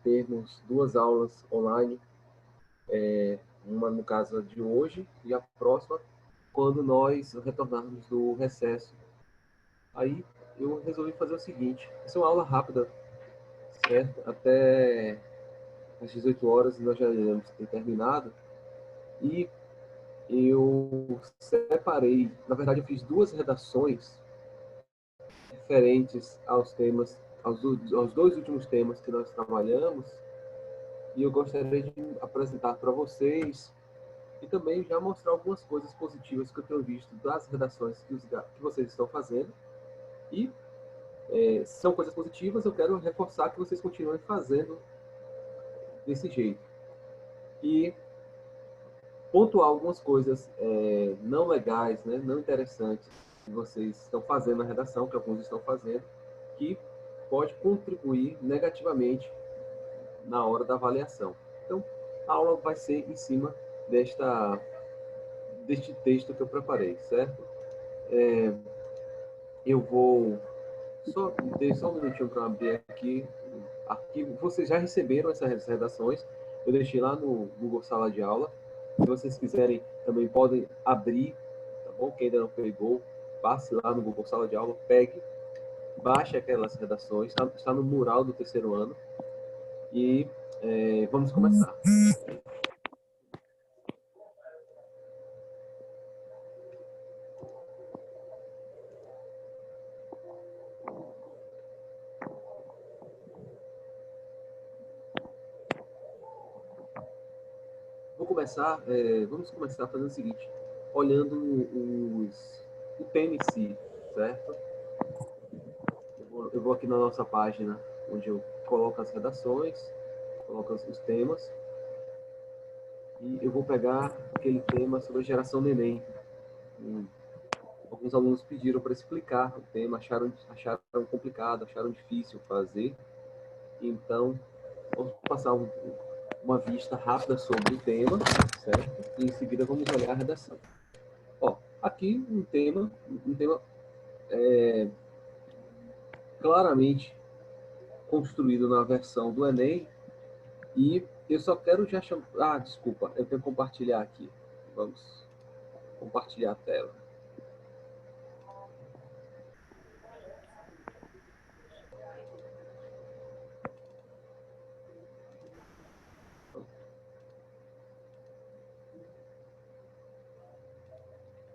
termos duas aulas online, uma no caso de hoje e a próxima quando nós retornarmos do recesso. Aí eu resolvi fazer o seguinte, essa é uma aula rápida, certo? Até às 18 horas nós já iremos ter terminado, e eu separei, na verdade eu fiz duas redações referentes aos temas, aos dois últimos temas que nós trabalhamos, e eu gostaria de apresentar para vocês e também já mostrar algumas coisas positivas que eu tenho visto das redações que vocês estão fazendo. E se são coisas positivas, eu quero reforçar que vocês continuem fazendo desse jeito. E pontuar algumas coisas não legais, né, não interessantes, que vocês estão fazendo na redação, que alguns estão fazendo, que pode contribuir negativamente na hora da avaliação. Então, a aula vai ser em cima deste texto que eu preparei, certo? Eu vou só um minutinho para abrir aqui. Vocês já receberam essas redações, eu deixei lá no Google Sala de Aula. Se vocês quiserem, também podem abrir, tá bom? Quem ainda não pegou, passe lá no Google Sala de Aula, pegue, baixe aquelas redações, está no mural do terceiro ano, e vamos começar. Vamos começar fazendo o seguinte, olhando o tema em si, certo? Eu vou aqui na nossa página, onde eu coloco as redações, coloco os temas, e eu vou pegar aquele tema sobre a geração neném. Alguns alunos pediram para explicar o tema, acharam complicado, acharam difícil fazer. Então, vamos passar uma vista rápida sobre o tema, certo? E em seguida vamos olhar a redação. Aqui um tema claramente construído na versão do Enem, e eu só quero já chamar... desculpa, eu tenho que compartilhar aqui. Vamos compartilhar a tela.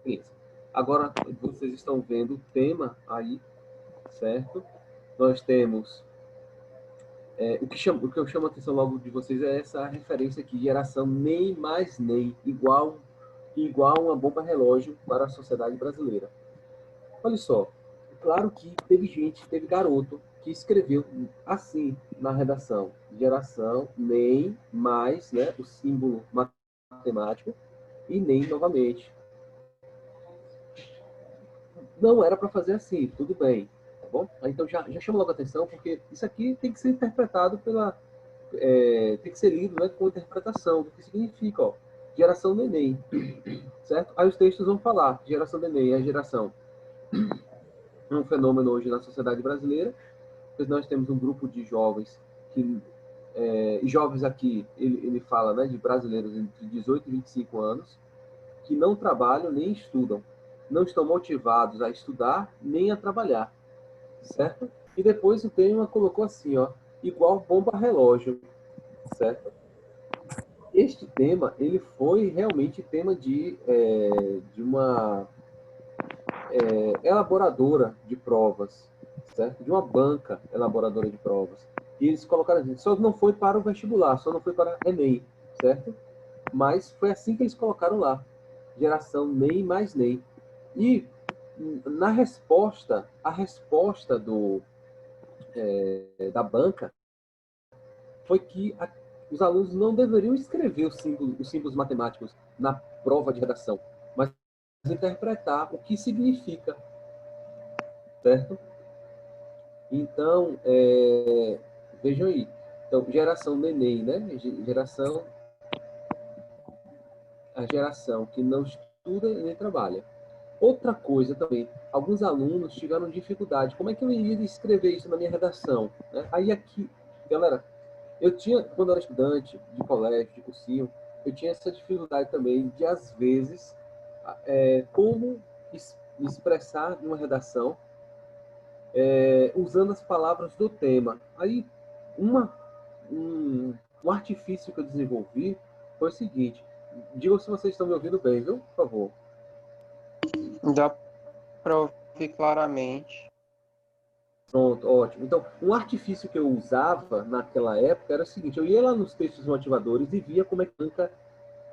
Isso. Agora vocês estão vendo o tema aí, certo? Nós temos... o que eu chamo a atenção logo de vocês é essa referência aqui, geração nem mais nem, igual uma bomba relógio para a sociedade brasileira. Olha só, claro que teve garoto que escreveu assim na redação, geração nem mais, né, o símbolo matemático, e nem novamente. Não era para fazer assim, tudo bem, tá bom? Então já chama logo a atenção, porque isso aqui tem que ser interpretado tem que ser lido, né, com interpretação do que significa, ó, geração neném, certo? Aí os textos vão falar, geração neném é a geração, é um fenômeno hoje na sociedade brasileira, pois nós temos um grupo de jovens jovens aqui, ele fala, né, de brasileiros entre 18 e 25 anos, que não trabalham nem estudam, não estão motivados a estudar nem a trabalhar, certo? E depois o tema colocou assim, ó, igual bomba relógio, certo? Este tema, ele foi realmente tema de uma elaboradora de provas, certo? De uma banca elaboradora de provas. E eles colocaram assim, só não foi para o vestibular, só não foi para Enem, certo? Mas foi assim que eles colocaram lá, geração nem mais nem. E na resposta, a resposta da banca foi que os alunos não deveriam escrever os símbolos matemáticos na prova de redação, mas interpretar o que significa, certo? Então, vejam aí. Então, geração neném, né? A geração que não estuda nem trabalha. Outra coisa também, alguns alunos tiveram dificuldade. Como é que eu iria escrever isso na minha redação? Né? Aí aqui, galera, Eu tinha, quando eu era estudante de colégio, de cursinho, eu tinha essa dificuldade também de, às vezes, como expressar numa redação usando as palavras do tema. Aí, uma, um artifício que eu desenvolvi foi o seguinte. Digam se vocês estão me ouvindo bem, viu? Por favor. Dá para ouvir claramente. Pronto, ótimo. Então, um artifício que eu usava naquela época era o seguinte: eu ia lá nos textos motivadores e via como é que a banca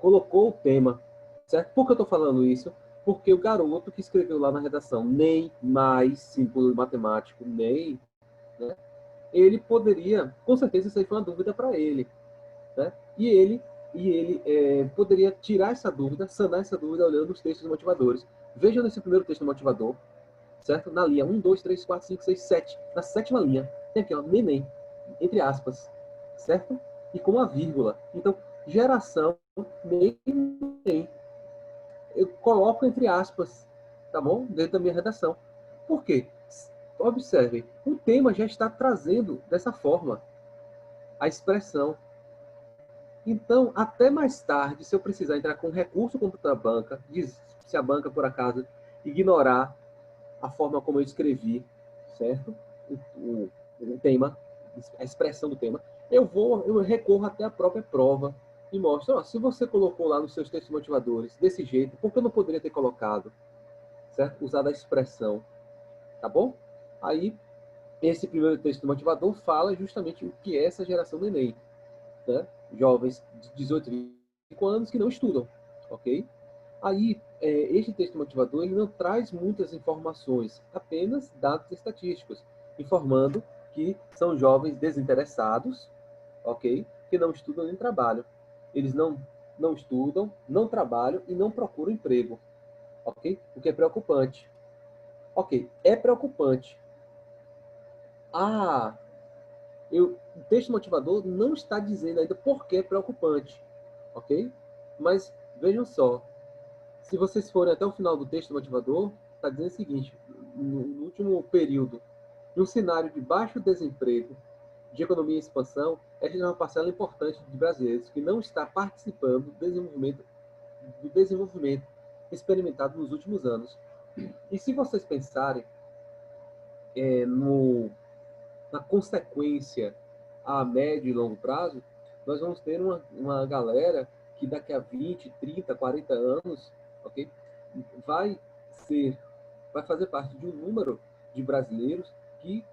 colocou o tema, certo? Por que eu estou falando isso? Porque o garoto que escreveu lá na redação nem mais símbolo matemático, nem, né? Ele poderia, com certeza isso aí foi uma dúvida para ele, né? E ele poderia tirar essa dúvida, sanar essa dúvida olhando os textos motivadores. Veja nesse primeiro texto motivador, certo? Na linha 1, 2, 3, 4, 5, 6, 7. Na sétima linha, tem aqui, ó, neném, entre aspas, certo? E com uma vírgula. Então, geração neném. Eu coloco entre aspas, tá bom? Dentro da minha redação. Por quê? Observem, o tema já está trazendo dessa forma a expressão. Então, até mais tarde, se eu precisar entrar com recurso contra a banca, se a banca, por acaso, ignorar a forma como eu escrevi, certo? O tema, a expressão do tema, eu recorro até a própria prova e mostro, ó, se você colocou lá nos seus textos motivadores desse jeito, por que eu não poderia ter colocado, certo? Usado a expressão, tá bom? Aí, esse primeiro texto motivador fala justamente o que é essa geração do Enem, né? Jovens de 18 a 25 anos que não estudam, ok? Aí, este texto motivador ele não traz muitas informações, apenas dados estatísticos, informando que são jovens desinteressados, ok? Que não estudam nem trabalham. Eles não estudam, não trabalham e não procuram emprego, ok? O que é preocupante. Ok, é preocupante. Ah, o texto motivador não está dizendo ainda por que é preocupante, ok? Mas vejam só, se vocês forem até o final do texto motivador, está dizendo o seguinte: no último período, num cenário de baixo desemprego, de economia em expansão, esta é uma parcela importante de brasileiros que não está participando do desenvolvimento experimentado nos últimos anos. E se vocês pensarem na consequência a médio e longo prazo, nós vamos ter uma galera que daqui a 20, 30, 40 anos, ok, vai ser, vai fazer parte de um número de brasileiros que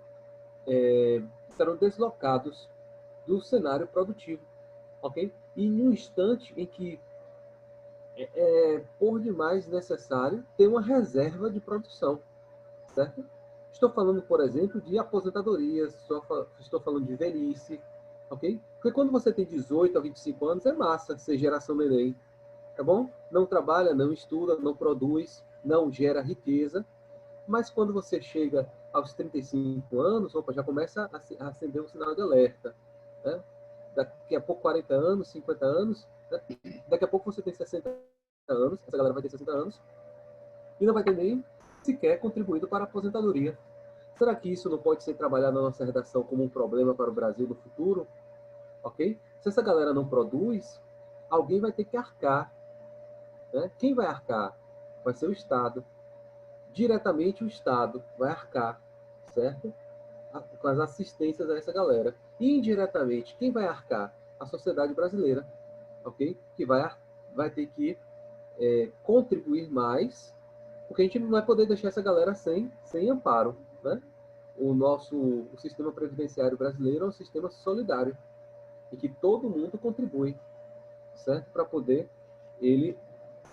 serão deslocados do cenário produtivo, ok? E no instante em que por demais necessário ter uma reserva de produção, certo? Estou falando, por exemplo, de aposentadorias, estou falando de velhice, ok? Porque quando você tem 18 a 25 anos, é massa ser geração neném, tá bom? Não trabalha, não estuda, não produz, não gera riqueza, mas quando você chega aos 35 anos, opa, já começa a acender um sinal de alerta, né? Daqui a pouco 40 anos, 50 anos, né? Daqui a pouco você tem 60 anos, essa galera vai ter 60 anos, e não vai ter nem sequer contribuído para a aposentadoria. Será que isso não pode ser trabalhado na nossa redação como um problema para o Brasil no futuro? Ok? Se essa galera não produz, alguém vai ter que arcar. Né? Quem vai arcar? Vai ser o Estado. Diretamente o Estado vai arcar, certo? Com as assistências a essa galera. E indiretamente, quem vai arcar? A sociedade brasileira, ok? Que vai ter que contribuir mais, porque a gente não vai poder deixar essa galera sem amparo, né? O sistema previdenciário brasileiro é um sistema solidário, em que todo mundo contribui, certo? Para poder ele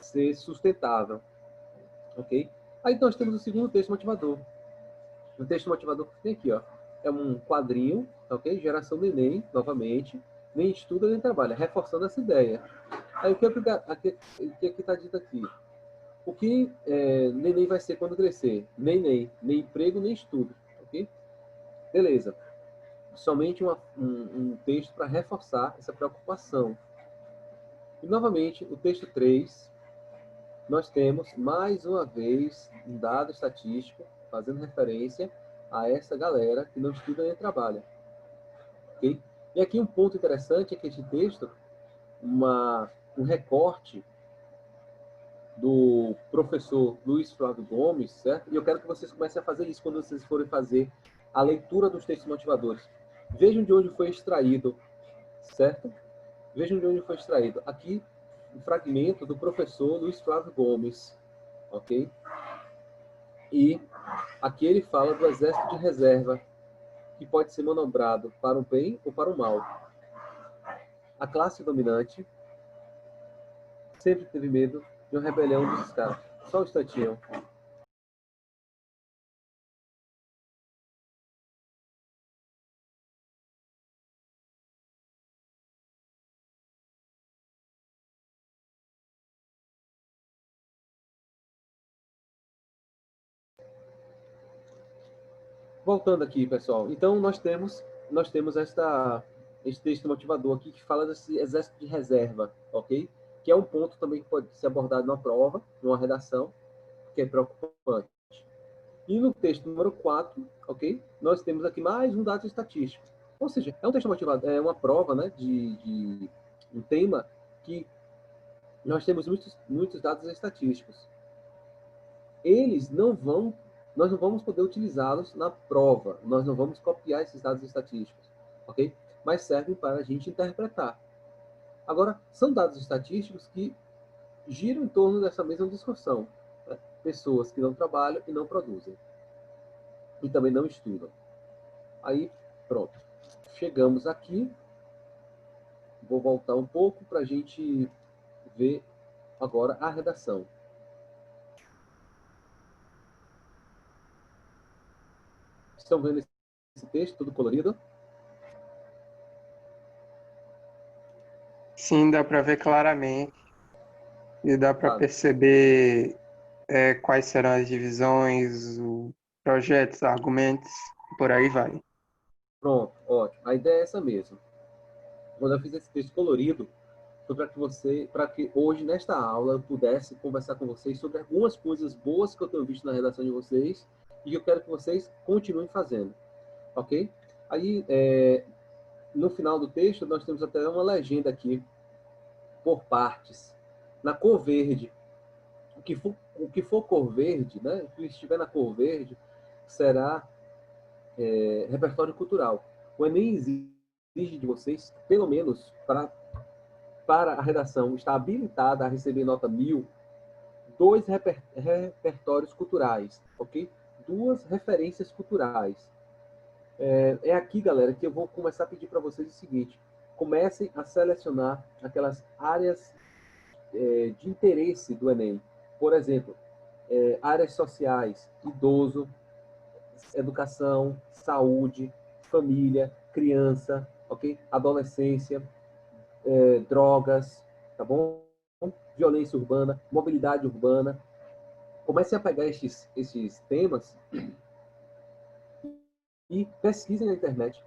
ser sustentável, ok? Aí nós temos o segundo texto motivador. O texto motivador que tem aqui, ó, é um quadrinho, ok? Geração do Enem, novamente, nem estuda nem trabalha, reforçando essa ideia. Aí o que está dito aqui? O que neném vai ser quando crescer? Nem emprego, nem estudo, ok? Beleza. Somente um texto para reforçar essa preocupação. E, novamente, o texto 3, nós temos, mais uma vez, um dado estatístico fazendo referência a essa galera que não estuda nem trabalha. Okay? E aqui um ponto interessante é que este texto, um recorte do professor Luiz Flávio Gomes, certo? E eu quero que vocês comecem a fazer isso quando vocês forem fazer a leitura dos textos motivadores. Vejam de onde foi extraído, certo? Vejam de onde foi extraído. Aqui, um fragmento do professor Luiz Flávio Gomes, ok? E aqui ele fala do exército de reserva, que pode ser manobrado para o bem ou para o mal. A classe dominante sempre teve medo de uma rebelião dos escravos. Só um instantinho. Voltando aqui, pessoal. Então, nós temos esse texto motivador aqui que fala desse exército de reserva, ok? Que é um ponto também que pode ser abordado na prova, numa redação, que é preocupante. E no texto número 4, ok? Nós temos aqui mais um dado estatístico. Ou seja, é um texto motivador, é uma prova, né, de um tema que nós temos muitos dados estatísticos. Nós não vamos poder utilizá-los na prova, nós não vamos copiar esses dados estatísticos, ok? Mas servem para a gente interpretar. Agora, são dados estatísticos que giram em torno dessa mesma discussão. Né? Pessoas que não trabalham e não produzem. E também não estudam. Aí, pronto. Chegamos aqui. Vou voltar um pouco para a gente ver agora a redação. Estão vendo esse texto todo colorido? Sim, dá para ver claramente. E dá para Tá. perceber quais serão as divisões, projetos, argumentos, por aí vai. Pronto, ótimo. A ideia é essa mesmo. Quando eu fiz esse texto colorido, foi para que hoje, nesta aula, eu pudesse conversar com vocês sobre algumas coisas boas que eu tenho visto na redação de vocês e eu quero que vocês continuem fazendo, ok? Aí, no final do texto, nós temos até uma legenda aqui, por partes. Na cor verde, o que for cor verde, né? O que estiver na cor verde, será repertório cultural. O Enem exige de vocês, pelo menos para a redação estar habilitada a receber nota 1000, dois repertórios culturais, ok? Duas referências culturais. É aqui, galera, que eu vou começar a pedir para vocês o seguinte: comecem a selecionar aquelas áreas de interesse do Enem. Por exemplo, áreas sociais, idoso, educação, saúde, família, criança, ok? Adolescência, drogas, tá bom? Violência urbana, mobilidade urbana. Comecem a pegar esses temas e pesquisem na internet.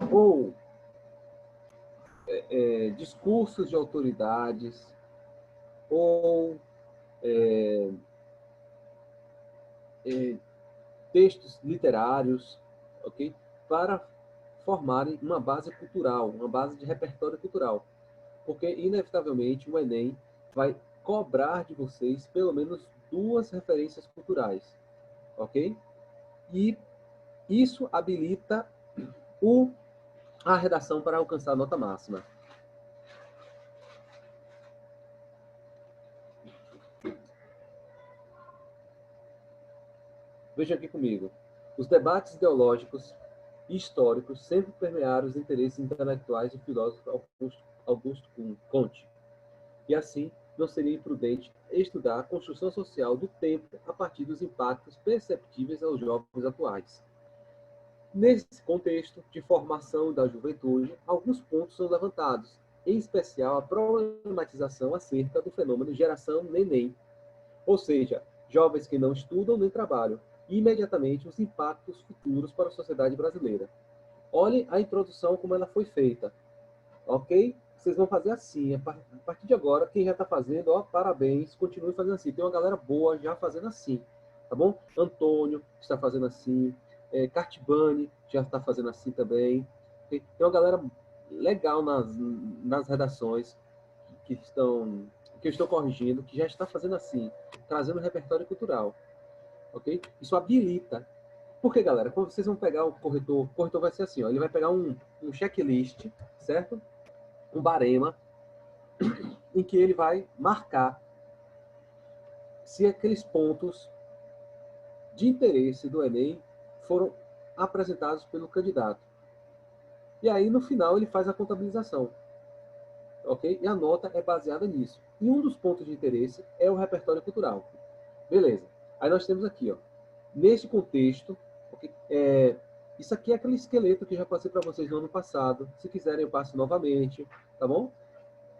Ou discursos de autoridades, ou textos literários, ok? Para formarem uma base cultural, uma base de repertório cultural. Porque, inevitavelmente, o Enem vai cobrar de vocês pelo menos duas referências culturais, ok? E isso habilita a redação para alcançar a nota máxima. Veja aqui comigo. Os debates ideológicos e históricos sempre permearam os interesses intelectuais do filósofo Augusto Comte. E assim, não seria imprudente estudar a construção social do tempo a partir dos impactos perceptíveis aos jovens atuais. Nesse contexto de formação da juventude, alguns pontos são levantados, em especial a problematização acerca do fenômeno geração neném, ou seja, jovens que não estudam nem trabalham, e imediatamente os impactos futuros para a sociedade brasileira. Olhem a introdução como ela foi feita, ok? Vocês vão fazer assim, a partir de agora, quem já está fazendo, ó, parabéns, continue fazendo assim. Tem uma galera boa já fazendo assim, tá bom? Antônio está fazendo assim, Cartbani já está fazendo assim também. Tem uma galera legal nas redações que eu estou corrigindo, que já está fazendo assim, trazendo repertório cultural. Ok? Isso habilita. Porque, galera, quando vocês vão pegar o corretor vai ser assim, ó, ele vai pegar um checklist, certo? Um barema, em que ele vai marcar se aqueles pontos de interesse do Enem foram apresentados pelo candidato. E aí, no final, ele faz a contabilização. Ok? E a nota é baseada nisso. E um dos pontos de interesse é o repertório cultural. Beleza. Aí nós temos aqui, ó, nesse contexto, okay, isso aqui é aquele esqueleto que eu já passei para vocês no ano passado. Se quiserem, eu passo novamente, tá bom?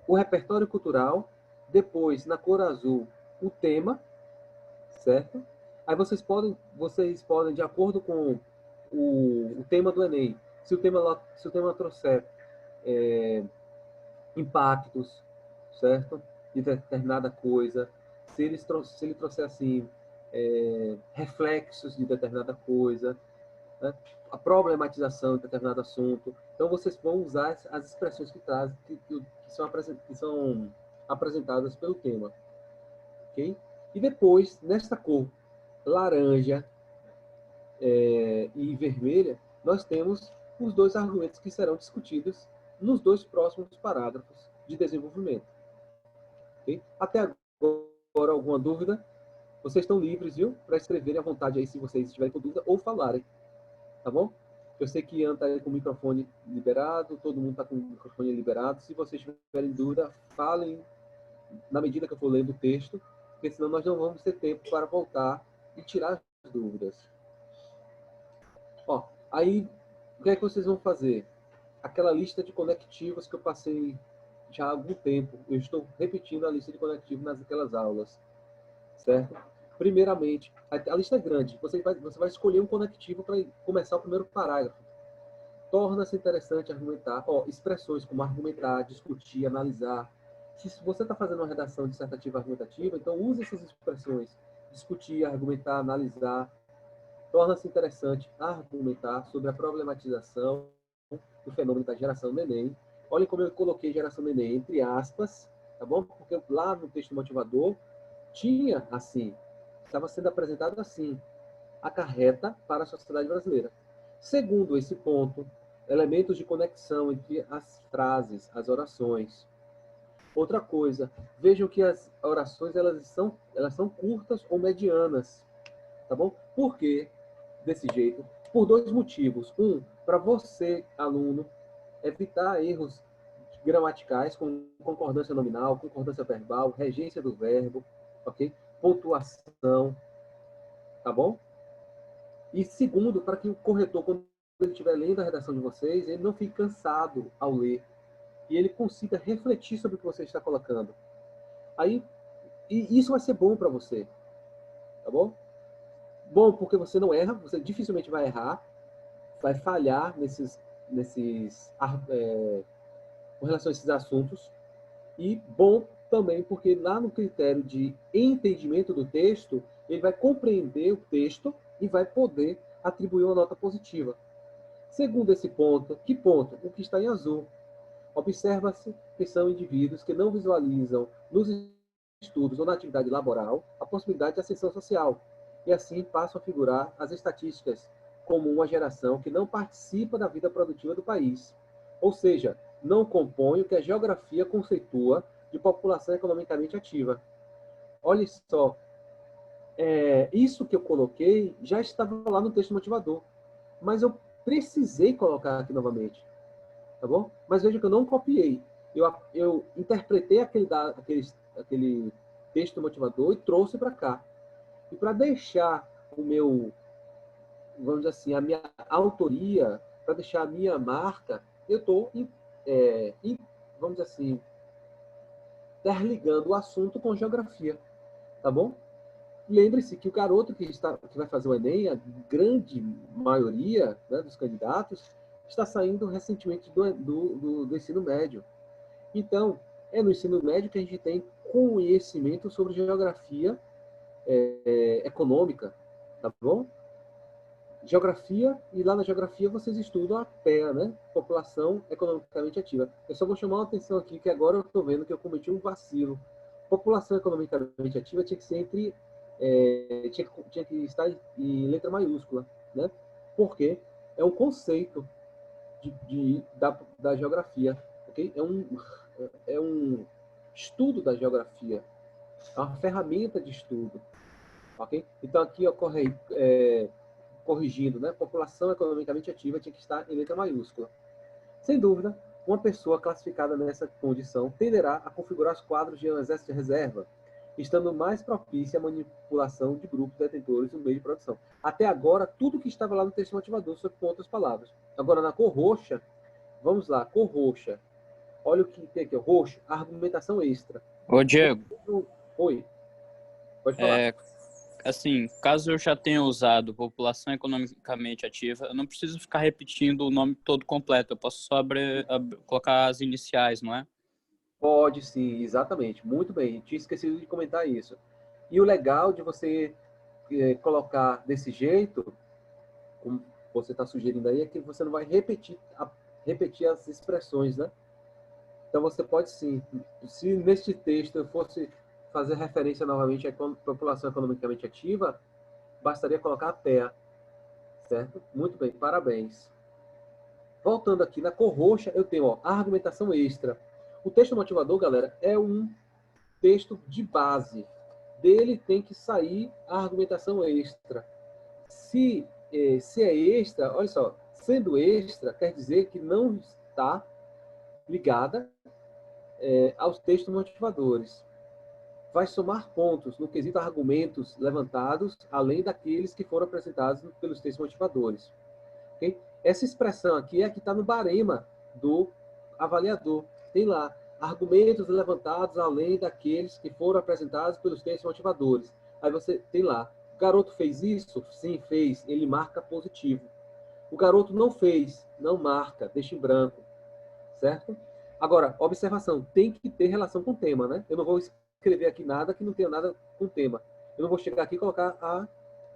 O repertório cultural, depois, na cor azul, o tema, certo? Aí vocês podem, de acordo com o tema do Enem, se o tema trouxer impactos, certo? De determinada coisa, se ele trouxer assim reflexos de determinada coisa, né? A problematização de determinado assunto. Então vocês vão usar as expressões que são apresentadas pelo tema, ok? E depois, nesta cor laranja e vermelha, nós temos os dois argumentos que serão discutidos nos dois próximos parágrafos de desenvolvimento. Okay? Até agora, alguma dúvida? Vocês estão livres, viu? Para escreverem à vontade aí, se vocês estiverem com dúvida, ou falarem. Tá bom? Eu sei que Ian está com o microfone liberado, todo mundo está com o microfone liberado. Se vocês tiverem dúvida, falem na medida que eu for lendo o texto, porque senão nós não vamos ter tempo para voltar e tirar as dúvidas. Ó, aí, o que é que vocês vão fazer? Aquela lista de conectivos que eu passei já há algum tempo. Eu estou repetindo a lista de conectivos naquelas aulas, certo? Primeiramente, a lista é grande. Você vai escolher um conectivo para começar o primeiro parágrafo. Torna-se interessante argumentar. Ó, expressões como argumentar, discutir, analisar. Se você está fazendo uma redação dissertativa argumentativa, então use essas expressões. Discutir, argumentar, analisar. Torna-se interessante argumentar sobre a problematização do fenômeno da geração do Enem. Olhem como eu coloquei geração do Enem entre aspas, tá bom? Porque lá no texto motivador tinha assim, estava sendo apresentado assim, acarreta para a sociedade brasileira. Segundo esse ponto, elementos de conexão entre as frases, as orações. Outra coisa, vejam que as orações elas são curtas ou medianas, tá bom? Por quê? Desse jeito? Por dois motivos. Um, para você, aluno, evitar erros gramaticais com concordância nominal, concordância verbal, regência do verbo, ok? Pontuação, tá bom? E segundo, para que o corretor, quando ele estiver lendo a redação de vocês, ele não fique cansado ao ler e ele consiga refletir sobre o que você está colocando. Aí, e isso vai ser bom para você, tá bom? Bom porque você não erra, você dificilmente vai errar, vai falhar com relação a esses assuntos. E bom também porque lá no critério de entendimento do texto, ele vai compreender o texto e vai poder atribuir uma nota positiva. Segundo esse ponto, que ponto? O que está em azul. Observa-se que são indivíduos que não visualizam nos estudos ou na atividade laboral a possibilidade de ascensão social, e assim passam a figurar as estatísticas como uma geração que não participa da vida produtiva do país, ou seja, não compõe o que a geografia conceitua de população economicamente ativa. Olha só, isso que eu coloquei já estava lá no texto motivador, mas eu precisei colocar aqui novamente, tá bom? Mas veja que eu não copiei. Eu interpretei aquele texto motivador e trouxe para cá. E para deixar o meu, vamos dizer assim, a minha autoria, para deixar a minha marca, eu estou, vamos dizer assim, interligando o assunto com geografia, tá bom? Lembre-se que o garoto que vai fazer o Enem, a grande maioria, né, dos candidatos, está saindo recentemente do ensino médio. Então, é no ensino médio que a gente tem conhecimento sobre geografia econômica, tá bom? geografia, e lá na geografia vocês estudam a PEA, né? População Economicamente Ativa. Eu só vou chamar a atenção aqui que agora eu estou vendo que eu cometi um vacilo. População Economicamente Ativa tinha que ser tinha que estar em letra maiúscula, né? Porque é um conceito da geografia, ok? É um estudo da geografia, é uma ferramenta de estudo, ok? Então aqui ocorre corrigindo, né? População economicamente ativa tinha que estar em letra maiúscula. Sem dúvida, uma pessoa classificada nessa condição tenderá a configurar os quadros de um exército de reserva, estando mais propícia à manipulação de grupos detentores no meio de produção. Até agora, tudo que estava lá no texto motivador, só com outras palavras. Agora, na cor roxa, vamos lá, cor roxa. Olha o que tem aqui, roxo, argumentação extra. Ô, Diego, Oi, pode falar. Assim, caso eu já tenha usado população economicamente ativa, eu não preciso ficar repetindo o nome todo completo, eu posso só colocar as iniciais, não é? Pode sim, exatamente. Muito bem, tinha esquecido de comentar isso. E o legal de você colocar desse jeito, como você está sugerindo aí, é que você não vai repetir as expressões, né? Então você pode sim, se neste texto eu fosse fazer referência novamente à população economicamente ativa, bastaria colocar a PEA, certo? Muito bem, parabéns. Voltando aqui, na cor roxa eu tenho a argumentação extra. O texto motivador, galera, é um texto de base. Dele tem que sair a argumentação extra. Se é extra, olha só, sendo extra, quer dizer que não está ligada aos textos motivadores. Vai somar pontos no quesito argumentos levantados, além daqueles que foram apresentados pelos textos motivadores. Okay? Essa expressão aqui é a que está no barema do avaliador. Tem lá, argumentos levantados além daqueles que foram apresentados pelos textos motivadores. Aí você tem lá, o garoto fez isso? Sim, fez. Ele marca positivo. O garoto não fez, não marca, deixa em branco. Certo? Agora, observação, tem que ter relação com o tema, né? Eu não vou escrever aqui nada que não tenha nada com o tema. Eu não vou chegar aqui e colocar a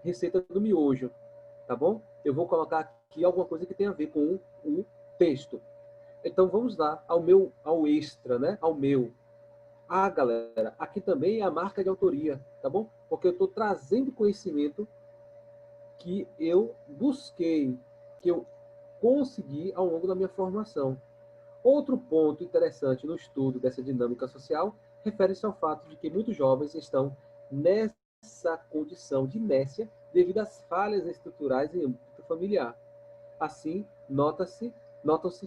receita do miojo, tá bom? Eu vou colocar aqui alguma coisa que tenha a ver com o texto. Então, vamos lá ao extra, né? Ao meu. Ah, galera, aqui também é a marca de autoria, tá bom? Porque eu estou trazendo conhecimento que eu busquei, que eu consegui ao longo da minha formação. Outro ponto interessante no estudo dessa dinâmica social refere-se ao fato de que muitos jovens estão nessa condição de inércia devido às falhas estruturais em âmbito familiar. Assim, notam-se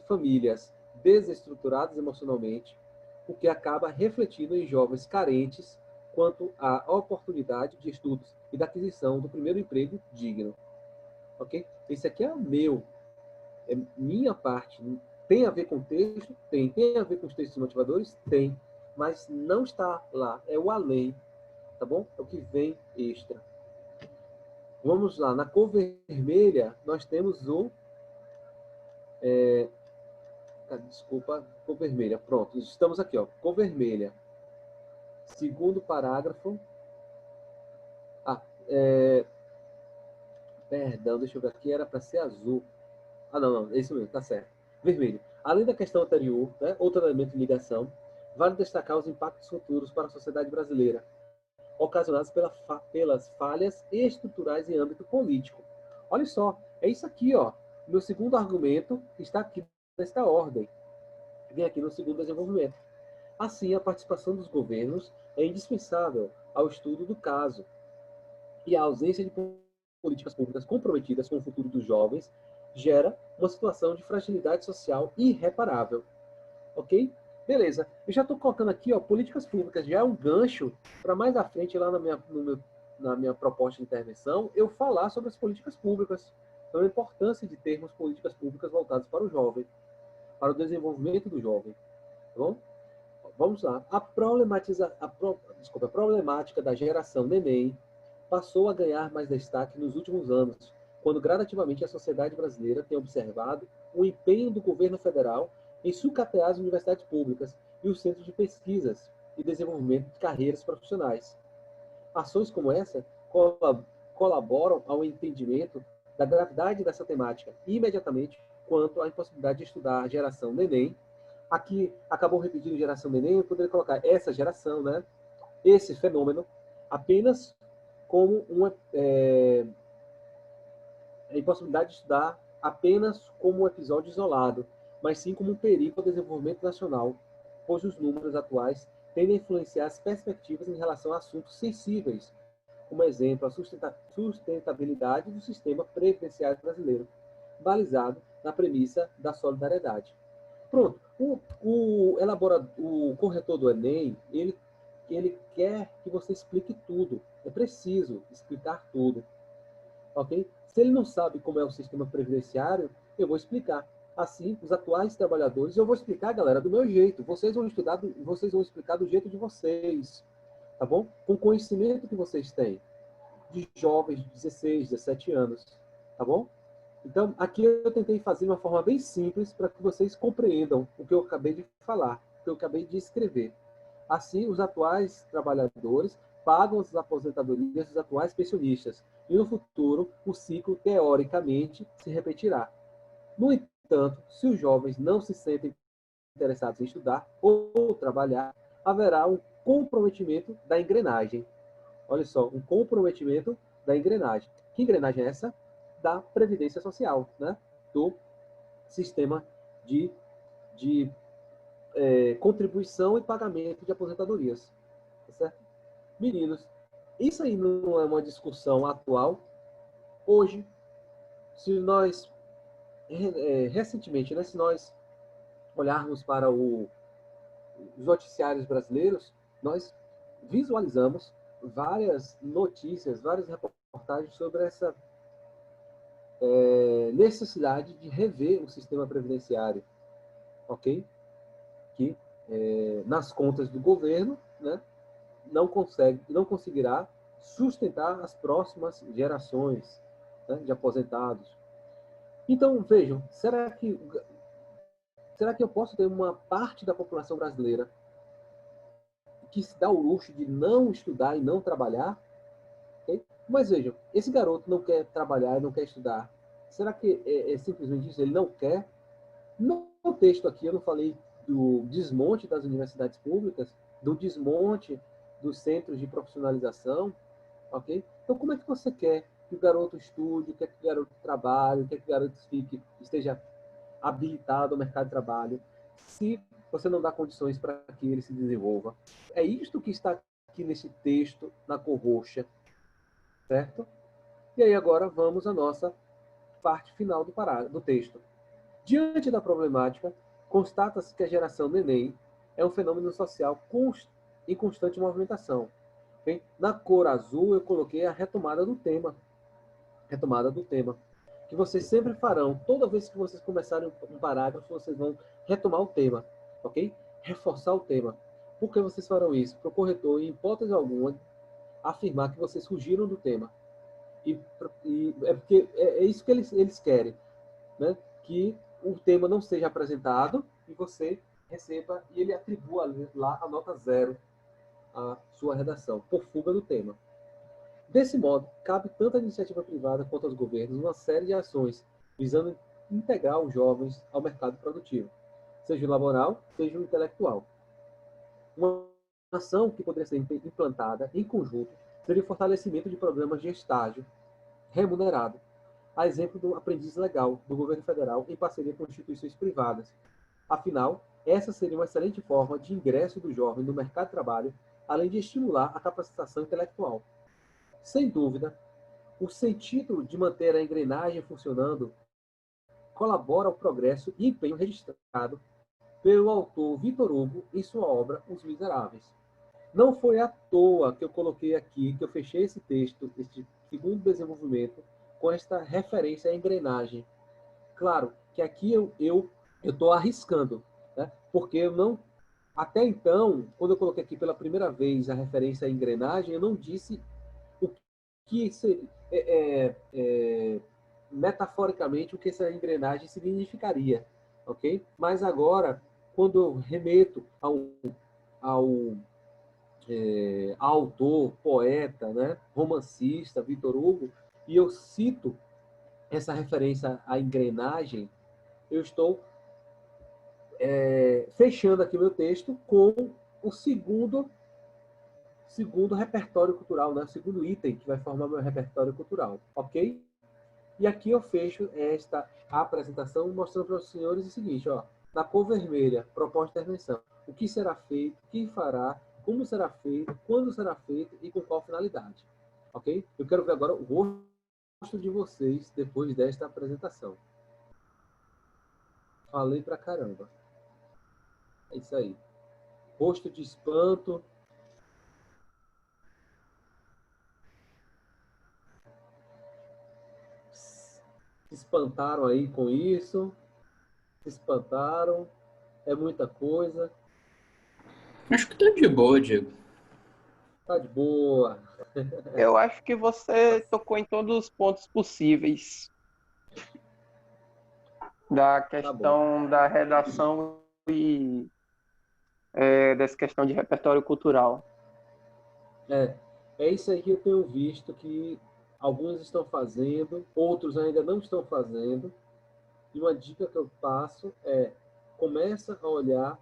famílias desestruturadas emocionalmente, o que acaba refletindo em jovens carentes quanto à oportunidade de estudos e da aquisição do primeiro emprego digno. Ok? Esse aqui é minha parte. Tem a ver com o texto? Tem. Tem a ver com os textos motivadores? Tem. Mas não está lá. É o além. Tá bom? É o que vem extra. Vamos lá. Na cor vermelha, nós temos o... Desculpa, cor vermelha. Pronto. Estamos aqui, ó. Cor vermelha. Segundo parágrafo. Perdão, deixa eu ver aqui. Era para ser azul. Não. É isso mesmo. Tá certo. Vermelho. Além da questão anterior, né, outro elemento de ligação, vale destacar os impactos futuros para a sociedade brasileira, ocasionados pelas falhas estruturais em âmbito político. Olha só, é isso aqui, ó. Meu segundo argumento está aqui nesta ordem. Vem aqui no segundo desenvolvimento. Assim, a participação dos governos é indispensável ao estudo do caso, e a ausência de políticas públicas comprometidas com o futuro dos jovens gera uma situação de fragilidade social irreparável. Ok? Beleza. Eu já estou colocando aqui, ó, políticas públicas. Já é um gancho para mais à frente, lá na minha proposta de intervenção, eu falar sobre as políticas públicas. Então, a importância de termos políticas públicas voltadas para o jovem, para o desenvolvimento do jovem. Tá bom? Vamos lá. A problemática da geração neném passou a ganhar mais destaque nos últimos anos, quando gradativamente a sociedade brasileira tem observado o empenho do governo federal em sucatear as universidades públicas e os centros de pesquisas e desenvolvimento de carreiras profissionais. Ações como essa colaboram ao entendimento da gravidade dessa temática imediatamente quanto à impossibilidade de estudar a geração neném. Aqui acabou repetindo geração neném, eu poderia colocar essa geração, né? Esse fenômeno, apenas como uma a impossibilidade de estudar apenas como um episódio isolado, mas sim como um perigo ao desenvolvimento nacional, pois os números atuais tendem a influenciar as perspectivas em relação a assuntos sensíveis, como exemplo, a sustentabilidade do sistema previdenciário brasileiro, balizado na premissa da solidariedade. Pronto, o corretor do Enem, ele quer que você explique tudo. É preciso explicar tudo. Ok? Se ele não sabe como é o sistema previdenciário, eu vou explicar. Assim, os atuais trabalhadores, eu vou explicar, galera, do meu jeito. Vocês vão explicar do jeito de vocês. Tá bom? Com o conhecimento que vocês têm. De jovens de 16, 17 anos. Tá bom? Então, aqui eu tentei fazer de uma forma bem simples para que vocês compreendam o que eu acabei de falar, o que eu acabei de escrever. Assim, os atuais trabalhadores pagam as aposentadorias dos atuais pensionistas. E no futuro, o ciclo, teoricamente, se repetirá. No entanto, se os jovens não se sentem interessados em estudar ou trabalhar, haverá um comprometimento da engrenagem. Olha só, um comprometimento da engrenagem. Que engrenagem é essa? Da Previdência Social, né? Do sistema de contribuição e pagamento de aposentadorias. Tá certo? Meninos, isso aí não é uma discussão atual. Hoje, se nós, recentemente, né, se nós olharmos para os noticiários brasileiros, nós visualizamos várias notícias, várias reportagens sobre essa necessidade de rever o sistema previdenciário, ok? Que nas contas do governo, né, não conseguirá sustentar as próximas gerações, né, de aposentados. Então, vejam, será que eu posso ter uma parte da população brasileira que se dá o luxo de não estudar e não trabalhar? Okay? Mas vejam, esse garoto não quer trabalhar e não quer estudar. Será que é simplesmente isso? Ele não quer? No texto aqui eu não falei do desmonte das universidades públicas, do desmonte dos centros de profissionalização, ok? Então como é que você quer que o garoto estude, quer que o garoto trabalhe, quer que o garoto esteja habilitado ao mercado de trabalho, se você não dá condições para que ele se desenvolva? É isto que está aqui nesse texto, na cor roxa, certo? E aí agora vamos à nossa parte final do texto. Diante da problemática, constata-se que a geração neném é um fenômeno social em constante movimentação. Bem, na cor azul eu coloquei a retomada do tema. Retomada do tema. Que vocês sempre farão. Toda vez que vocês começarem um parágrafo, vocês vão retomar o tema. Ok? Reforçar o tema. Por que vocês farão isso? Para o corretor, em hipótese alguma, afirmar que vocês fugiram do tema. E é porque é isso que eles querem. Né? Que o tema não seja apresentado e você receba e ele atribua lá a nota 0 à sua redação, por fuga do tema. Desse modo, cabe tanto à iniciativa privada quanto aos governos uma série de ações visando integrar os jovens ao mercado produtivo, seja o laboral, seja o intelectual. Uma ação que poderia ser implantada em conjunto seria o fortalecimento de programas de estágio remunerado, a exemplo do aprendiz legal do governo federal em parceria com instituições privadas. Afinal, essa seria uma excelente forma de ingresso do jovem no mercado de trabalho, além de estimular a capacitação intelectual. Sem dúvida, o sentido de manter a engrenagem funcionando colabora ao progresso e empenho registrado pelo autor Victor Hugo em sua obra Os Miseráveis. Não foi à toa que eu coloquei aqui, que eu fechei esse texto, este segundo desenvolvimento, com esta referência à engrenagem. Claro que aqui eu estou arriscando, né? Porque eu não... Até então, quando eu coloquei aqui pela primeira vez a referência à engrenagem, eu não disse o que seria, metaforicamente, o que essa engrenagem significaria, ok? Mas agora, quando eu remeto ao autor, poeta, né, romancista Victor Hugo, e eu cito essa referência à engrenagem, eu estou fechando aqui o meu texto com o segundo repertório cultural, né? O segundo item que vai formar meu repertório cultural, ok? E aqui eu fecho esta apresentação mostrando para os senhores o seguinte, ó, na cor vermelha, proposta de intervenção. O que será feito, quem fará, como será feito, quando será feito e com qual finalidade. Ok? Eu quero ver agora o rosto de vocês depois desta apresentação. Falei pra caramba. É isso aí. Rosto de espanto. Se espantaram aí com isso. Se espantaram. É muita coisa. Acho que tá de boa, Diego. Tá de boa. Eu acho que você tocou em todos os pontos possíveis da Tá bom. questão da redação e dessa questão de repertório cultural. É isso aí que eu tenho visto que alguns estão fazendo, outros ainda não estão fazendo. E uma dica que eu passo é: começa a olhar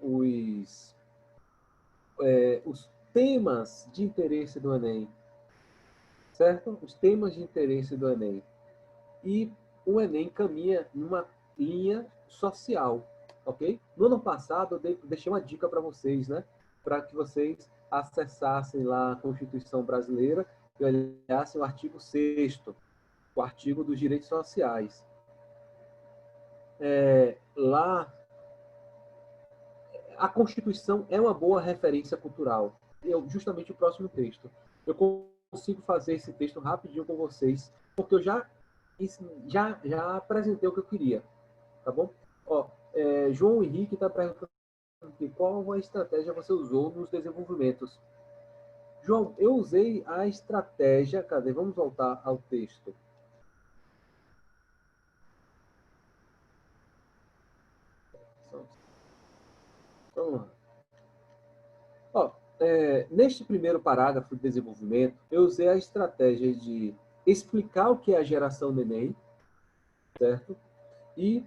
os temas de interesse do Enem, certo? Os temas de interesse do Enem. E o Enem caminha numa linha social, ok? No ano passado, eu deixei uma dica para vocês, né? Para que vocês acessassem lá a Constituição Brasileira e olhassem o artigo 6º, o artigo dos direitos sociais. Lá, a Constituição é uma boa referência cultural. Justamente o próximo texto. Eu consigo fazer esse texto rapidinho com vocês, porque eu já apresentei o que eu queria, tá bom? Ó, João Henrique está perguntando aqui, qual a estratégia você usou nos desenvolvimentos? João, eu usei a estratégia... Cadê? Vamos voltar ao texto. Vamos lá. Ó, neste primeiro parágrafo de desenvolvimento, eu usei a estratégia de explicar o que é a geração neném, certo? E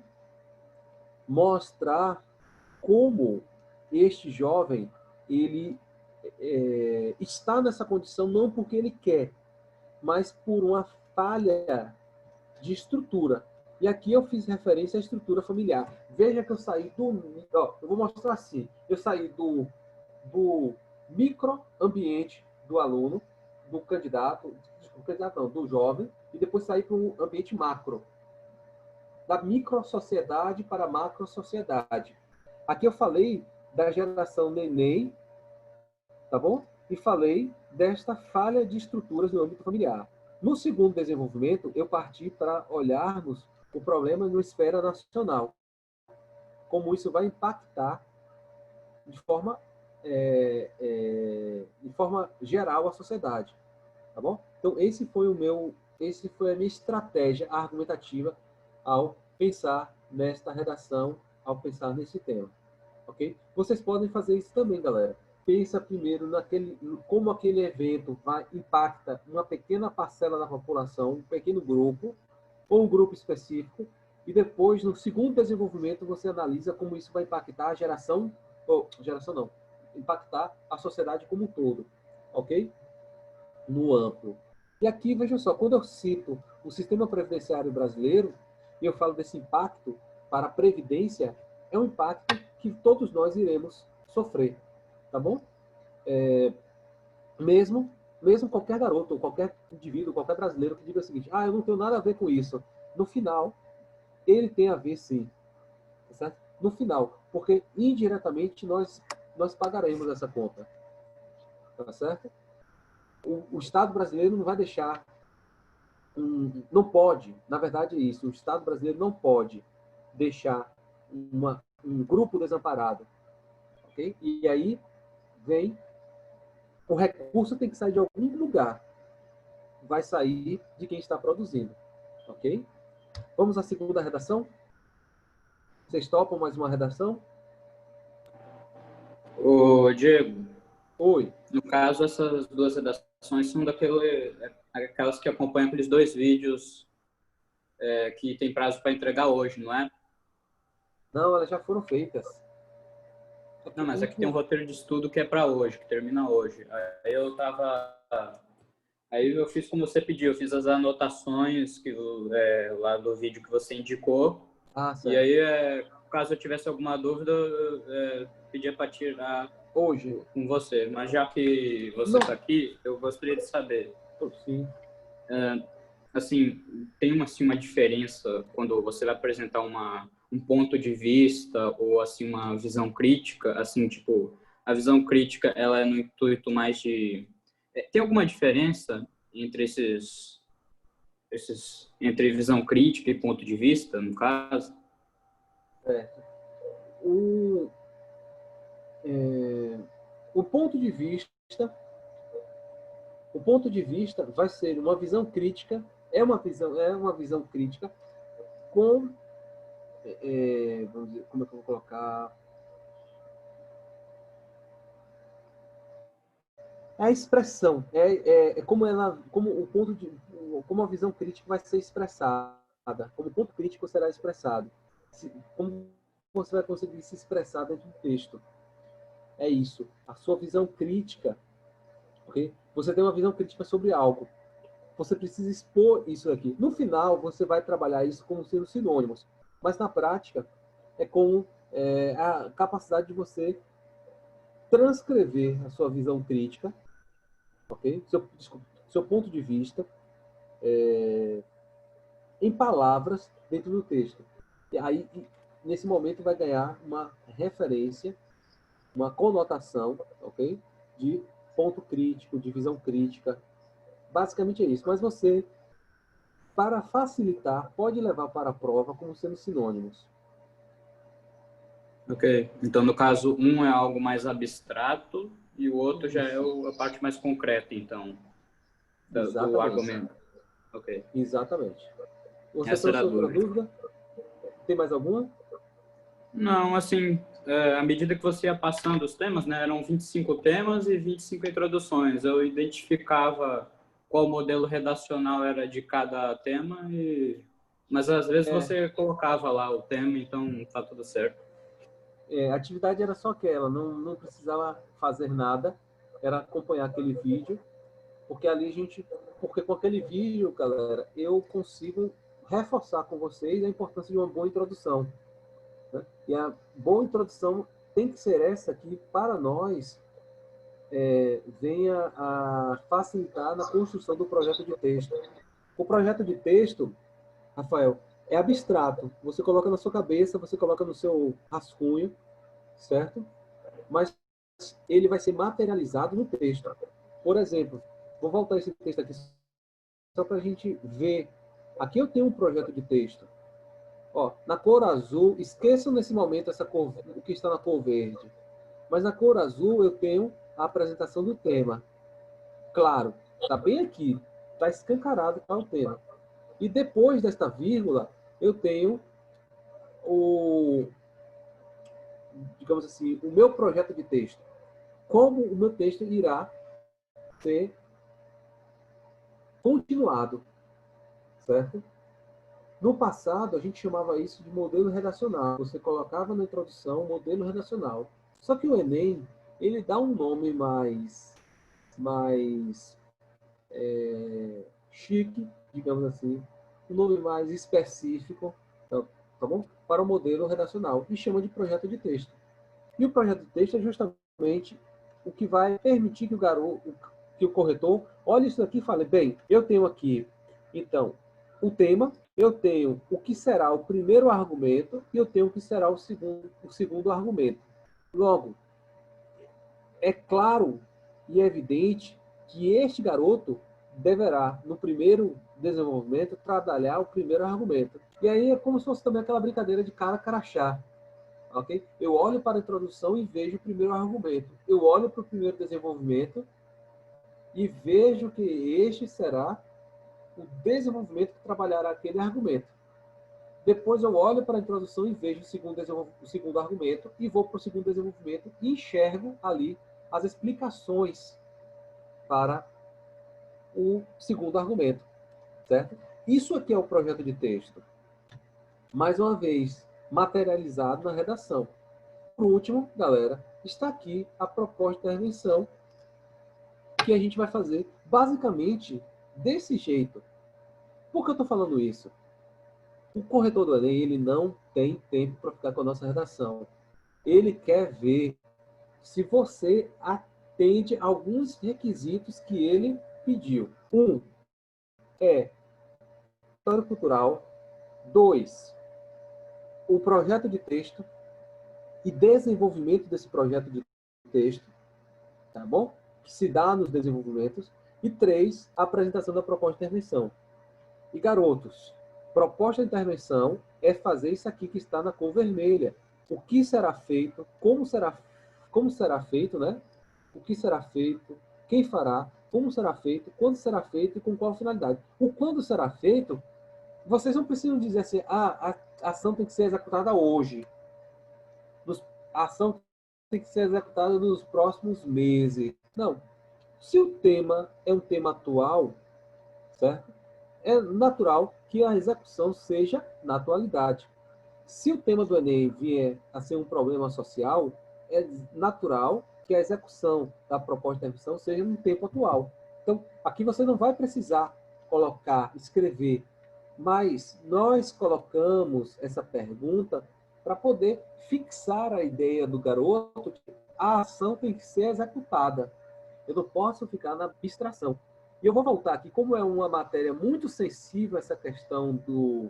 mostrar como este jovem ele está nessa condição não porque ele quer, mas por uma falha de estrutura. E aqui eu fiz referência à estrutura familiar. Veja que eu saí do... Ó, eu vou mostrar assim. Eu saí do microambiente do aluno, do candidato, do jovem, e depois saí para o ambiente macro. Da microsociedade para a macrosociedade. Aqui eu falei da geração neném, tá bom? E falei desta falha de estruturas no âmbito familiar. No segundo desenvolvimento, eu parti para olharmos o problema na esfera nacional. Como isso vai impactar de forma geral a sociedade, tá bom? Então esse foi a minha estratégia argumentativa ao pensar nesta redação, ao pensar nesse tema, ok? Vocês podem fazer isso também, galera. Pensa primeiro como aquele evento impacta uma pequena parcela da população, um pequeno grupo ou um grupo específico, e depois no segundo desenvolvimento você analisa como isso vai impactar a geração não, impactar a sociedade como um todo, ok? No amplo. E aqui, veja só, quando eu cito o sistema previdenciário brasileiro, e eu falo desse impacto para a Previdência, é um impacto que todos nós iremos sofrer, tá bom? Mesmo qualquer garoto, ou qualquer indivíduo, qualquer brasileiro que diga o seguinte, eu não tenho nada a ver com isso. No final, ele tem a ver sim, tá certo? No final, porque indiretamente nós pagaremos essa conta, tá certo? O Estado brasileiro não vai deixar, não pode, na verdade é isso, o Estado brasileiro não pode deixar um grupo desamparado, ok? E aí vem, o recurso tem que sair de algum lugar, vai sair de quem está produzindo, ok? Vamos à segunda redação? Vocês topam mais uma redação? Ô, Diego, Oi. no caso, essas duas redações são aquelas que acompanham aqueles dois vídeos que tem prazo para entregar hoje, não é? Não, elas já foram feitas. Não, mas aqui tem um roteiro de estudo que é para hoje, que termina hoje. Aí eu fiz como você pediu, eu fiz as anotações lá do vídeo que você indicou. Ah, E certo. aí, caso eu tivesse alguma dúvida, eu pedia para tirar Hoje. com você. Mas já que você está aqui, eu gostaria de saber. Sim. Assim, tem assim, uma diferença quando você vai apresentar um ponto de vista ou assim uma visão crítica, assim, tipo, a visão crítica ela é no intuito mais de tem alguma diferença entre entre visão crítica e ponto de vista, no caso? Certo. O ponto de vista, vai ser uma visão crítica, é uma visão crítica com, vamos dizer, como é que eu vou colocar? A expressão, como o ponto de, como a visão crítica vai ser expressada, como o ponto crítico será expressado, como você vai conseguir se expressar dentro do texto. É isso, a sua visão crítica, ok? Você tem uma visão crítica sobre algo, você precisa expor isso aqui. No final, você vai trabalhar isso como sendo sinônimos, mas na prática é com a capacidade de você transcrever a sua visão crítica, ok? Seu ponto de vista em palavras dentro do texto. E aí, nesse momento, vai ganhar uma referência, uma conotação, ok? De ponto crítico, de visão crítica. Basicamente é isso. Mas você, para facilitar, pode levar para a prova como sendo sinônimos. Ok. Então, no caso, um é algo mais abstrato e o outro já é a parte mais concreta, então, do argumento. Ok. Exatamente. Você Essa era a trouxe outra dúvida. dúvida? Tem mais alguma? Não, assim, à medida que você ia passando os temas, né, eram 25 temas e 25 introduções. Eu identificava qual modelo redacional era de cada tema, mas às vezes você colocava lá o tema, então tá tudo certo. A atividade era só aquela, não precisava fazer nada, era acompanhar aquele vídeo, porque porque com aquele vídeo, galera, eu consigo reforçar com vocês a importância de uma boa introdução, né? E a boa introdução tem que ser essa que, para nós, venha a facilitar na construção do projeto de texto. O projeto de texto, Rafael, é abstrato. Você coloca na sua cabeça, você coloca no seu rascunho, certo? Mas ele vai ser materializado no texto. Por exemplo, vou voltar esse texto aqui só para a gente ver. Aqui eu tenho um projeto de texto. Ó, na cor azul, esqueçam nesse momento o que está na cor verde. Mas na cor azul eu tenho a apresentação do tema. Claro, está bem aqui, está escancarado qual é o tema. E depois desta vírgula, eu tenho digamos assim, o meu projeto de texto. Como o meu texto irá ser continuado, certo? No passado, a gente chamava isso de modelo redacional. Você colocava na introdução modelo redacional. Só que o Enem, ele dá um nome mais chique, digamos assim, um nome mais específico, tá bom? Para o modelo redacional, e chama de projeto de texto. E o projeto de texto é justamente o que vai permitir que o corretor olhe isso daqui e fale, bem, eu tenho aqui, então, o tema, eu tenho o que será o primeiro argumento e eu tenho o que será o segundo argumento. Logo, é claro e evidente que este garoto deverá, no primeiro desenvolvimento, trabalhar o primeiro argumento. E aí é como se fosse também aquela brincadeira de cara crachá. Okay? Eu olho para a introdução e vejo o primeiro argumento. Eu olho para o primeiro desenvolvimento e vejo que este será o desenvolvimento que trabalhará aquele argumento. Depois eu olho para a introdução e vejo o segundo argumento e vou para o segundo desenvolvimento e enxergo ali as explicações para o segundo argumento, certo? Isso aqui é o projeto de texto. Mais uma vez, materializado na redação. Por último, galera, está aqui a proposta de intervenção que a gente vai fazer basicamente desse jeito. Por que eu estou falando isso? O corretor do Enem, ele não tem tempo para ficar com a nossa redação. Ele quer ver se você atende alguns requisitos que ele pediu. Um é história cultural. 2, o projeto de texto e desenvolvimento desse projeto de texto, tá bom? Que se dá nos desenvolvimentos. E 3, a apresentação da proposta de intervenção. E, garotos, proposta de intervenção é fazer isso aqui que está na cor vermelha. O que será feito, como será feito, né? O que será feito, quem fará, como será feito, quando será feito e com qual finalidade. O quando será feito, vocês não precisam dizer assim, a ação tem que ser executada hoje. A ação tem que ser executada nos próximos meses. Não. Se o tema é um tema atual, certo? É natural que a execução seja na atualidade. Se o tema do Enem vier a ser um problema social, é natural que a execução da proposta de intervenção seja no tempo atual. Então, aqui você não vai precisar colocar, escrever, mas nós colocamos essa pergunta para poder fixar a ideia do garoto que a ação tem que ser executada. Eu não posso ficar na abstração. E eu vou voltar aqui, como é uma matéria muito sensível essa questão do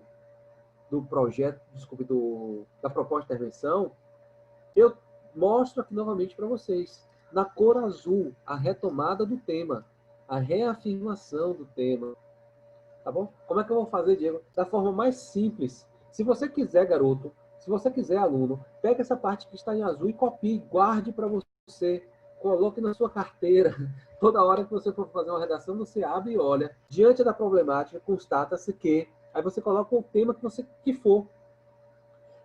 projeto, desculpe, da proposta de intervenção, eu mostro aqui novamente para vocês, na cor azul, a retomada do tema, a reafirmação do tema. Tá bom? Como é que eu vou fazer, Diego? Da forma mais simples. Se você quiser, garoto, se você quiser, aluno, pegue essa parte que está em azul e copie, guarde para você, coloque na sua carteira. Toda hora que você for fazer uma redação, você abre e olha. Diante da problemática, constata-se que... Aí você coloca o tema que for.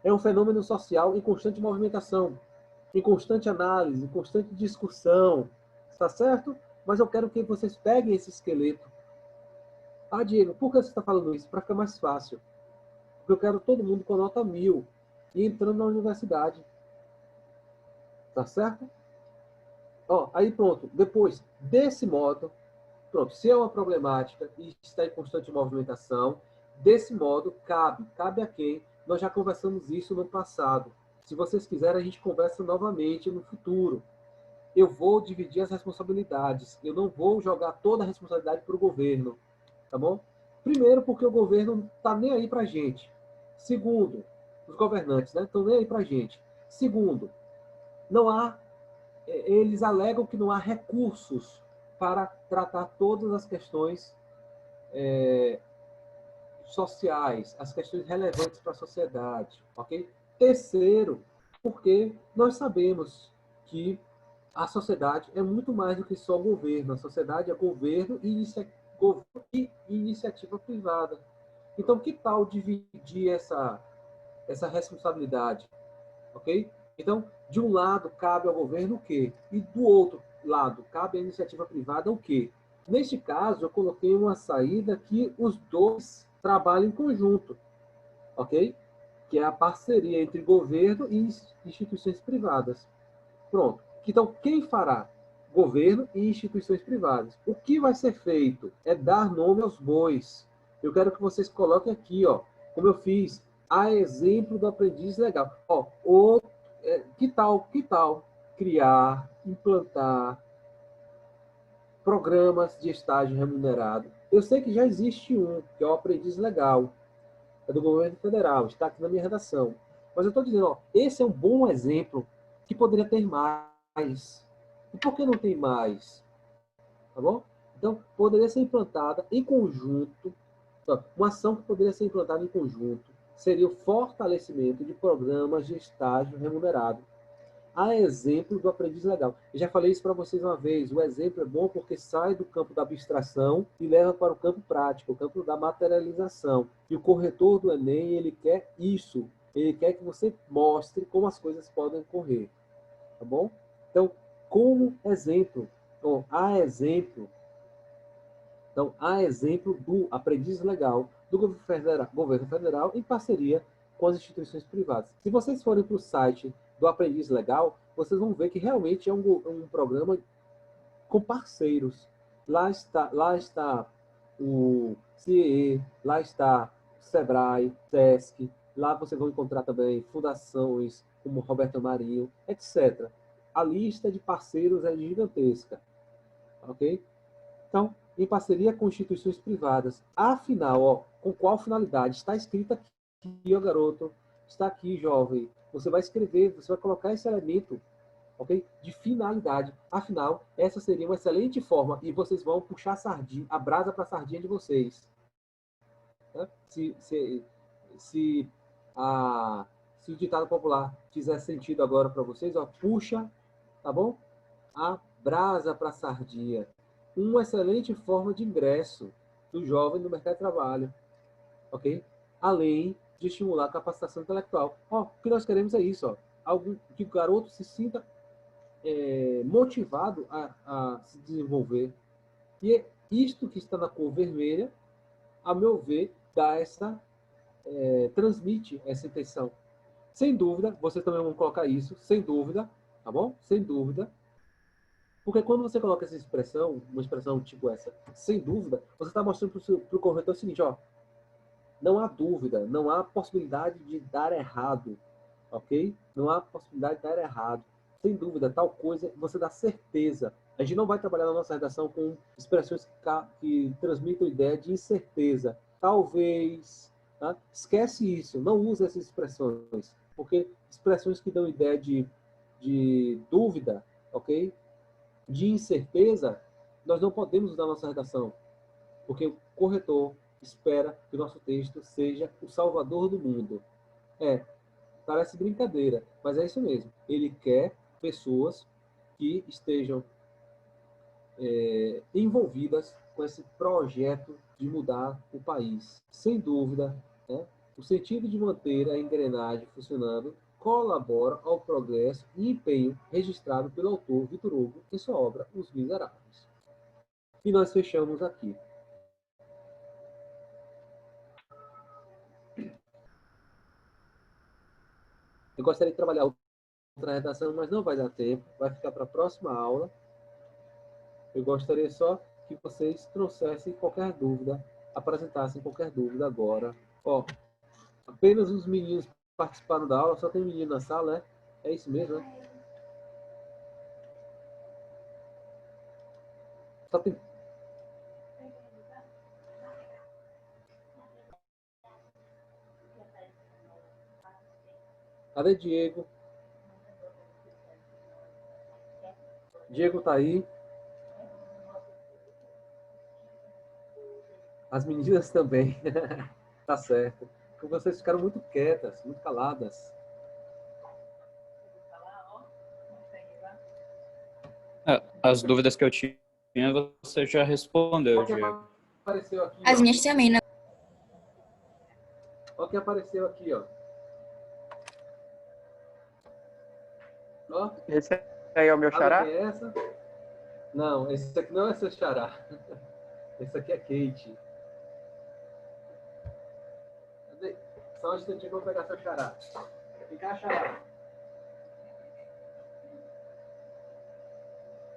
É um fenômeno social em constante movimentação, em constante análise, em constante discussão. Está certo? Mas eu quero que vocês peguem esse esqueleto. Ah, Diego, por que você está falando isso? Para ficar mais fácil. Porque eu quero todo mundo com nota 1000 e entrando na universidade. Tá certo? Ó, aí pronto. Depois, desse modo, pronto, se é uma problemática e está em constante movimentação, desse modo, cabe a quem? Nós já conversamos isso no passado. Se vocês quiserem, a gente conversa novamente no futuro. Eu vou dividir as responsabilidades. Eu não vou jogar toda a responsabilidade para o governo. Tá bom? Primeiro, porque o governo não está nem aí para a gente. Segundo, os governantes, né, estão nem aí para a gente. Segundo, eles alegam que não há recursos para tratar todas as questões sociais, as questões relevantes para a sociedade, ok? Terceiro, porque nós sabemos que a sociedade é muito mais do que só governo. A sociedade é governo e iniciativa privada. Então, que tal dividir essa responsabilidade? Ok? Então, de um lado, cabe ao governo o quê? E do outro lado, cabe à iniciativa privada o quê? Neste caso, eu coloquei uma saída que os dois trabalham em conjunto, ok? Que é a parceria entre governo e instituições privadas. Pronto. Então, quem fará? Governo e instituições privadas. O que vai ser feito é dar nome aos bois. Eu quero que vocês coloquem aqui, ó, como eu fiz, a exemplo do aprendiz legal. Ó, que tal criar, implantar programas de estágio remunerado? Eu sei que já existe um, que é o aprendiz legal, é do governo federal, está aqui na minha redação. Mas eu estou dizendo, ó, esse é um bom exemplo que poderia ter mais. E por que não tem mais? Tá bom? Então, poderia ser implantada em conjunto, uma ação que poderia ser implantada em conjunto seria o fortalecimento de programas de estágio remunerado. A exemplo do aprendiz legal. Eu já falei isso para vocês uma vez. O exemplo é bom porque sai do campo da abstração e leva para o campo prático, o campo da materialização. E o corretor do Enem, ele quer isso. Ele quer que você mostre como as coisas podem correr. Tá bom? Então, como exemplo, há exemplo do aprendiz legal, do governo federal em parceria com as instituições privadas. Se vocês forem para o site do Aprendiz Legal, vocês vão ver que realmente é um programa com parceiros. Lá está o CIE, lá está o Sebrae, SESC, lá vocês vão encontrar também fundações como Roberto Marinho, etc. A lista de parceiros é gigantesca, ok? Então, em parceria com instituições privadas. Afinal, ó, com qual finalidade? Está escrito aqui, ó, garoto, está aqui, jovem. Você vai escrever, você vai colocar esse elemento, ok? De finalidade. Afinal, essa seria uma excelente forma e vocês vão puxar a brasa para a sardinha de vocês. Né? Se o ditado popular fizer sentido agora para vocês, ó, puxa, tá bom? A brasa para a sardinha. Uma excelente forma de ingresso do jovem no mercado de trabalho, ok? Além de estimular a capacitação intelectual. Ó, o que nós queremos é isso, ó, que o garoto se sinta motivado a se desenvolver. E isto que está na cor vermelha, a meu ver, transmite essa intenção. Sem dúvida, vocês também vão colocar isso, sem dúvida, tá bom? Sem dúvida. Porque quando você coloca essa expressão, uma expressão tipo essa, sem dúvida, você está mostrando para o corretor o seguinte, ó, não há dúvida, não há possibilidade de dar errado, ok? Não há possibilidade de dar errado. Sem dúvida, tal coisa, você dá certeza. A gente não vai trabalhar na nossa redação com expressões que transmitam ideia de incerteza. Talvez, tá? Esquece isso, não use essas expressões, porque expressões que dão ideia de dúvida, ok? De incerteza, nós não podemos usar na nossa redação, porque o corretor espera que o nosso texto seja o salvador do mundo. Parece brincadeira, mas é isso mesmo. Ele quer pessoas que estejam envolvidas com esse projeto de mudar o país. Sem dúvida, né? O sentido de manter a engrenagem funcionando colabora ao progresso e empenho registrado pelo autor Victor Hugo em sua obra Os Miseráveis. E nós fechamos aqui. Eu gostaria de trabalhar outra redação, mas não vai dar tempo, vai ficar para a próxima aula. Eu gostaria só que vocês trouxessem qualquer dúvida, apresentassem qualquer dúvida agora. Ó, apenas os meninos participaram da aula, só tem menino na sala, né? É isso mesmo, né? Só tem... Cadê Diego? Diego tá aí. As meninas também. Tá certo. Porque vocês ficaram muito quietas, muito caladas. As dúvidas que eu tinha, você já respondeu, Diego. Apareceu aqui, As ó. minhas também, não. Olha o que apareceu aqui, ó. Ó. Esse aí é o meu Sabe xará? quem é essa? Não, esse aqui não é seu xará. Esse aqui é Kate. Cadê? Só um instantinho que eu vou pegar seu xará. Vem cá, xará.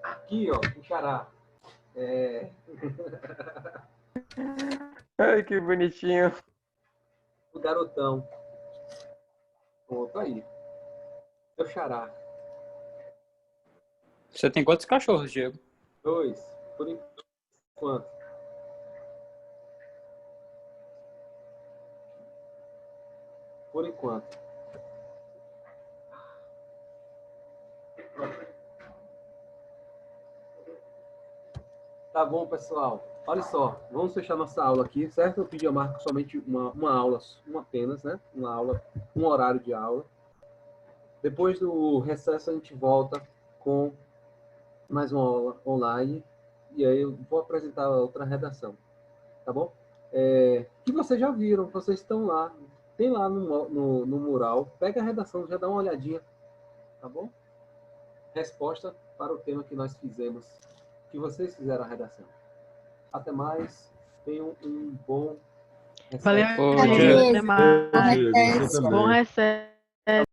Aqui, ó, o xará. Ai, que bonitinho. O garotão. Pronto, aí. Seu xará. Você tem quantos cachorros, Diego? 2. Por enquanto. Por enquanto. Tá bom, pessoal. Olha só, vamos fechar nossa aula aqui, certo? Eu pedi a Marco somente uma aula, uma apenas, né? Uma aula, um horário de aula. Depois do recesso, a gente volta com mais uma aula online. E aí eu vou apresentar outra redação. Tá bom? Que vocês já viram, vocês estão lá. Tem lá no mural. Pega a redação, já dá uma olhadinha. Tá bom? Resposta para o tema que nós fizemos. Que vocês fizeram a redação. Até mais. Tenham um bom Valeu, Recesso. Ô, gente. Diego. Até mais. Diego, você Bom também. recesso.